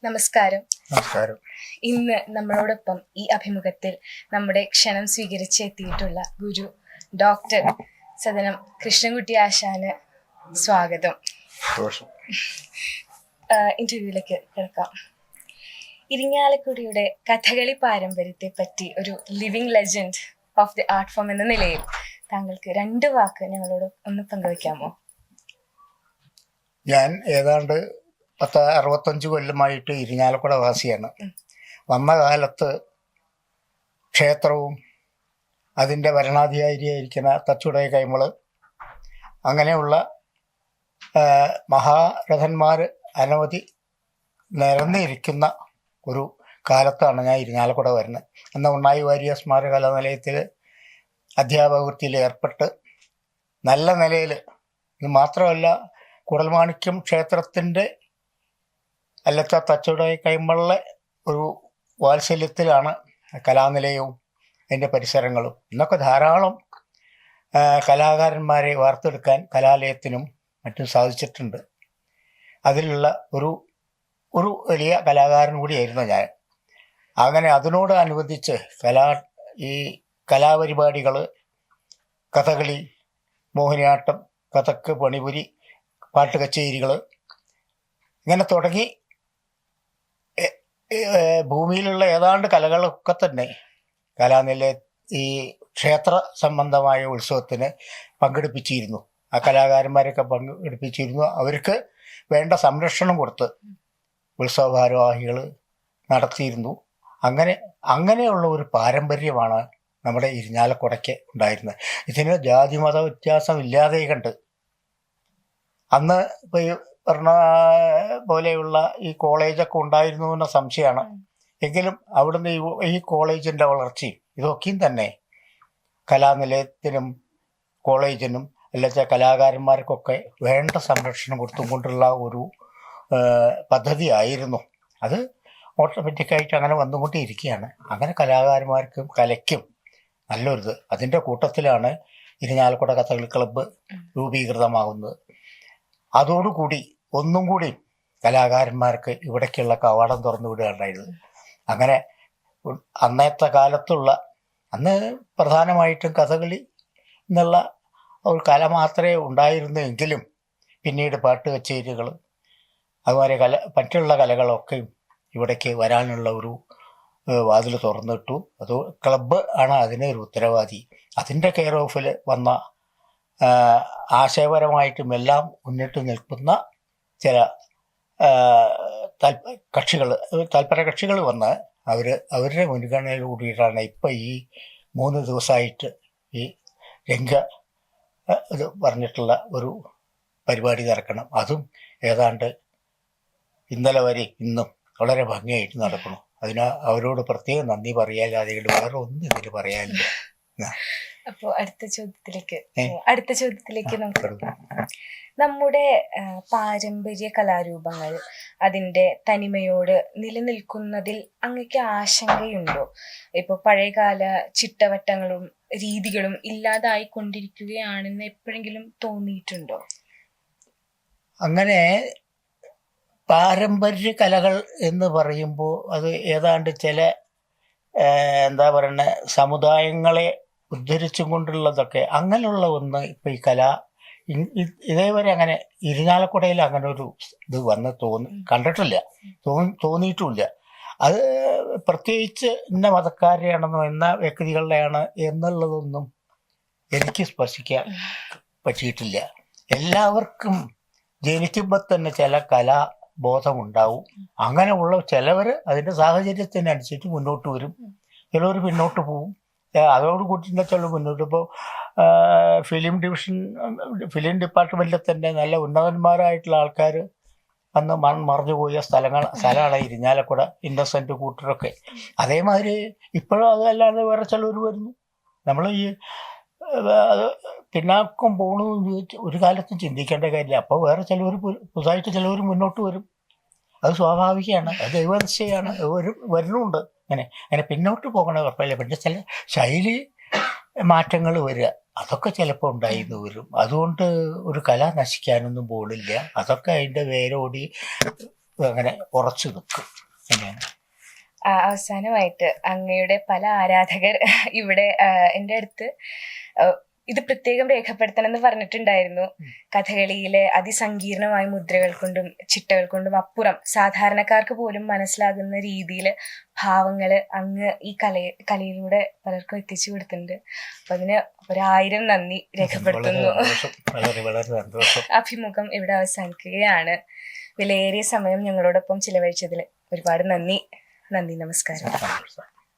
നമസ്കാരം. നമസ്കാരം. ഇന്ന് നമ്മളോടൊപ്പം ഈ അഭിമുഖത്തിൽ നമ്മുടെ ക്ഷണം സ്വീകരിച്ചെത്തിയിട്ടുള്ള ഗുരു ഡോക്ടർ സദനം കൃഷ്ണൻകുട്ടി ആശാന് സ്വാഗതം. ഇന്റർവ്യൂവിലേക്ക് കിടക്കാം. ഇരിങ്ങാലക്കുടിയുടെ കഥകളി പാരമ്പര്യത്തെ പറ്റി ഒരു living legend of the art form എന്ന നിലയിൽ താങ്കൾക്ക് 2 വാക്ക് ഞങ്ങളോട് ഒന്ന് പങ്കുവയ്ക്കാമോ? ഞാൻ ഏതാണ്ട് 65 കൊല്ലമായിട്ട് ഇരിങ്ങാലക്കുട വാസിയാണ്. വന്ന കാലത്ത് ക്ഷേത്രവും അതിൻ്റെ ഭരണാധികാരിയായിരിക്കുന്ന തച്ചുടയ കൈമള് അങ്ങനെയുള്ള മഹാരഥന്മാർ അനവധി നിരന്നിരിക്കുന്ന ഒരു കാലത്താണ് ഞാൻ ഇരിങ്ങാലക്കുട വരുന്നത്. അന്ന് ഉണ്ണായി വാര്യർ സ്മാരക കലാനിലയത്തിൽ അധ്യാപക വൃത്തിയിൽ ഏർപ്പെട്ട് നല്ല നിലയിൽ, ഇത് മാത്രമല്ല കുടൽമാണിക്യം ക്ഷേത്രത്തിൻ്റെ അല്ലത്ത തച്ചുടയ കൈമളിലെ ഒരു വാത്സല്യത്തിലാണ് കലാനിലയവും അതിൻ്റെ പരിസരങ്ങളും. ഇന്നൊക്കെ ധാരാളം കലാകാരന്മാരെ വാർത്തെടുക്കാൻ കലാലയത്തിനും മറ്റും സാധിച്ചിട്ടുണ്ട്. അതിലുള്ള ഒരു വലിയ കലാകാരൻ കൂടിയായിരുന്നു ഞാൻ. അങ്ങനെ അതിനോടനുബന്ധിച്ച് ഈ കലാപരിപാടികൾ, കഥകളി, മോഹിനിയാട്ടം, കഥക്ക്, പണിപുരി, പാട്ട് കച്ചേരികൾ ഇങ്ങനെ തുടങ്ങി ഭൂമിയിലുള്ള ഏതാണ്ട് കലകളൊക്കെ തന്നെ കലാനിലയ ഈ ക്ഷേത്ര സംബന്ധമായ ഉത്സവത്തിന് പങ്കെടുപ്പിച്ചിരുന്നു. ആ കലാകാരന്മാരൊക്കെ പങ്കെടുപ്പിച്ചിരുന്നു. അവർക്ക് വേണ്ട സംരക്ഷണം കൊടുത്ത് ഉത്സവ ഭാരവാഹികൾ നടത്തിയിരുന്നു. അങ്ങനെയുള്ള ഒരു പാരമ്പര്യമാണ് നമ്മുടെ ഇരിഞ്ഞാലക്കുടയ്ക്ക് ഉണ്ടായിരുന്നത്. ഇതിന് ജാതിമത വ്യത്യാസം ഇല്ലാതെ കണ്ട് അന്ന് ഇപ്പോൾ ഈ പറഞ്ഞ പോലെയുള്ള ഈ കോളേജൊക്കെ ഉണ്ടായിരുന്നു എന്ന സംശയമാണ്. എങ്കിലും അവിടുന്ന് ഈ കോളേജിൻ്റെ വളർച്ചയും ഇതൊക്കെയും തന്നെ കലാനിലയത്തിനും കോളേജിനും അല്ലെങ്കിൽ കലാകാരന്മാർക്കൊക്കെ വേണ്ട സംരക്ഷണം കൊടുത്തുകൊണ്ടുള്ള ഒരു പദ്ധതി ആയിരുന്നു. അത് ഓട്ടോമാറ്റിക്കായിട്ട് അങ്ങനെ വന്നുകൊണ്ടിരിക്കുകയാണ്. അങ്ങനെ കലാകാരന്മാർക്കും കലയ്ക്കും നല്ലൊരിത്. അതിൻ്റെ കൂട്ടത്തിലാണ് ഇരിഞ്ഞാലക്കുട കഥകളി ക്ലബ്ബ് രൂപീകൃതമാകുന്നത്. അതോടുകൂടി ഒന്നും കൂടി കലാകാരന്മാർക്ക് ഇവിടേക്കുള്ള കവാടം തുറന്നു വിടുകയുണ്ടായിരുന്നു. അങ്ങനെ അന്നത്തെ കാലത്തുള്ള, അന്ന് പ്രധാനമായിട്ടും കഥകളി എന്നുള്ള ഒരു കല മാത്രമേ ഉണ്ടായിരുന്നെങ്കിലും പിന്നീട് പാട്ട് കച്ചേരികൾ അതുപോലെ മറ്റുള്ള കലകളൊക്കെ ഇവിടേക്ക് വരാനുള്ള ഒരു വാതിൽ തുറന്നിട്ടു. അത് ക്ലബ്ബ് ആണ് അതിനൊരു ഉത്തരവാദി. അതിൻ്റെ കെയർ ഓഫിൽ വന്ന ആശയപരമായിട്ടും എല്ലാം മുന്നിട്ട് നിൽക്കുന്ന ചില താല്പര്യ കക്ഷികൾ വന്ന് അവരുടെ മുൻഗണനയിൽ കൂടിയിട്ടാണ് ഇപ്പം ഈ 3 ദിവസമായിട്ട് ഈ ഇത് പറഞ്ഞിട്ടുള്ള ഒരു പരിപാടി നടക്കണം. അതും ഏതാണ്ട് ഇന്നലെ വരെ ഇന്നും വളരെ ഭംഗിയായിട്ട് നടക്കണം. അവരോട് പ്രത്യേകം നന്ദി പറയാതെ വേറെ ഒന്നും ഇതിൽ പറയാനില്ല. അപ്പോൾ അടുത്ത ചോദ്യത്തിലേക്ക് നമുക്ക് നമ്മുടെ പാരമ്പര്യ കലാരൂപങ്ങൾ അതിൻ്റെ തനിമയോട് നിലനിൽക്കുന്നതിൽ അങ്ങക്ക് ആശങ്കയുണ്ടോ? ഇപ്പോൾ പഴയകാല ചിട്ടവട്ടങ്ങളും രീതികളും ഇല്ലാതായിക്കൊണ്ടിരിക്കുകയാണെന്ന് എപ്പോഴെങ്കിലും തോന്നിയിട്ടുണ്ടോ? അങ്ങനെ പാരമ്പര്യ കലകൾ എന്ന് പറയുമ്പോൾ അത് ഏതാണ്ട് ചില എന്താ പറയുന്ന സമുദായങ്ങളെ ഉദ്ധരിച്ചും കൊണ്ടുള്ളതൊക്കെ, അങ്ങനെയുള്ള ഒന്ന് ഇപ്പം ഈ കല ഇതേവരെ അങ്ങനെ ഇരിഞ്ഞാലക്കുടയിൽ അങ്ങനെ ഒരു ഇത് കണ്ടിട്ടില്ല, തോന്നിയിട്ടുമില്ല. അത് പ്രത്യേകിച്ച് ഇന്ന മതക്കാരെയാണെന്നോ എന്ന വ്യക്തികളുടെയാണ് എന്നുള്ളതൊന്നും എനിക്ക് സ്പർശിക്കാൻ പറ്റിയിട്ടില്ല. എല്ലാവർക്കും ജനിക്കുമ്പോൾ തന്നെ ചില കലാബോധമുണ്ടാവും. അങ്ങനെയുള്ള ചിലവർ അതിൻ്റെ സാഹചര്യത്തിനനുസരിച്ച് മുന്നോട്ട് വരും, ചിലവർ പിന്നോട്ട് പോവും. അതോടുകൂടി ചില മുന്നോട്ട്. ഇപ്പോൾ ഫിലിം ഡിപ്പാർട്ട്മെൻറ്റിൽ തന്നെ നല്ല ഉന്നതന്മാരായിട്ടുള്ള ആൾക്കാർ അന്ന് മറഞ്ഞുപോയ സ്ഥലമാണ് ഇരിഞ്ഞാലക്കുട, ഇന്നസെൻ്റ് കൂട്ടരൊക്കെ. അതേമാതിരി ഇപ്പോഴും അതല്ലാതെ വേറെ ചിലവർ വരുന്നു. നമ്മൾ ഈ പിന്നാക്കം പോകണമെന്ന് ഒരു കാലത്തും ചിന്തിക്കേണ്ട കാര്യമില്ല. അപ്പോൾ വേറെ ചിലവർ പുതുതായിട്ട് ചിലവർ മുന്നോട്ട് വരും. അത് സ്വാഭാവികമാണ്, അത് ദൈവനിശ്ചയമാണ്. വരുന്നുണ്ട്. അങ്ങനെ പിന്നോട്ട് പോകണ കുഴപ്പമില്ല. പിന്നെ ചില ശൈലി മാറ്റങ്ങൾ വരിക, അതൊക്കെ ചിലപ്പോൾ ഉണ്ടായിരുന്നു വരും. അതുകൊണ്ട് ഒരു കല നശിക്കാനൊന്നും പോണില്ല. അതൊക്കെ അതിൻ്റെ വേരോടി അങ്ങനെ ഉറച്ചു നിൽക്കും. അങ്ങനെയാണ്. അവസാനമായിട്ട് അങ്ങയുടെ പല ആരാധകർ ഇവിടെ എൻ്റെ അടുത്ത് ഇത് പ്രത്യേകം രേഖപ്പെടുത്തണം എന്ന് പറഞ്ഞിട്ടുണ്ടായിരുന്നു. കഥകളിയിലെ അതിസങ്കീർണമായ മുദ്രകൾ കൊണ്ടും ചിട്ടകൾ കൊണ്ടും അപ്പുറം സാധാരണക്കാർക്ക് പോലും മനസ്സിലാകുന്ന രീതിയിൽ ഭാവങ്ങൾ അങ്ങ് ഈ കലയിലൂടെ പലർക്കും എത്തിച്ചു കൊടുത്തിട്ടുണ്ട്. അപ്പൊ അതിന് 1000 നന്ദി രേഖപ്പെടുത്തുന്നു. വളരെ സന്തോഷം. അഭിമുഖം ഇവിടെ അവസാനിക്കുകയാണ്. വിലയേറിയ സമയം ഞങ്ങളോടൊപ്പം ചിലവഴിച്ചതിൽ ഒരുപാട് നന്ദി. നമസ്കാരം.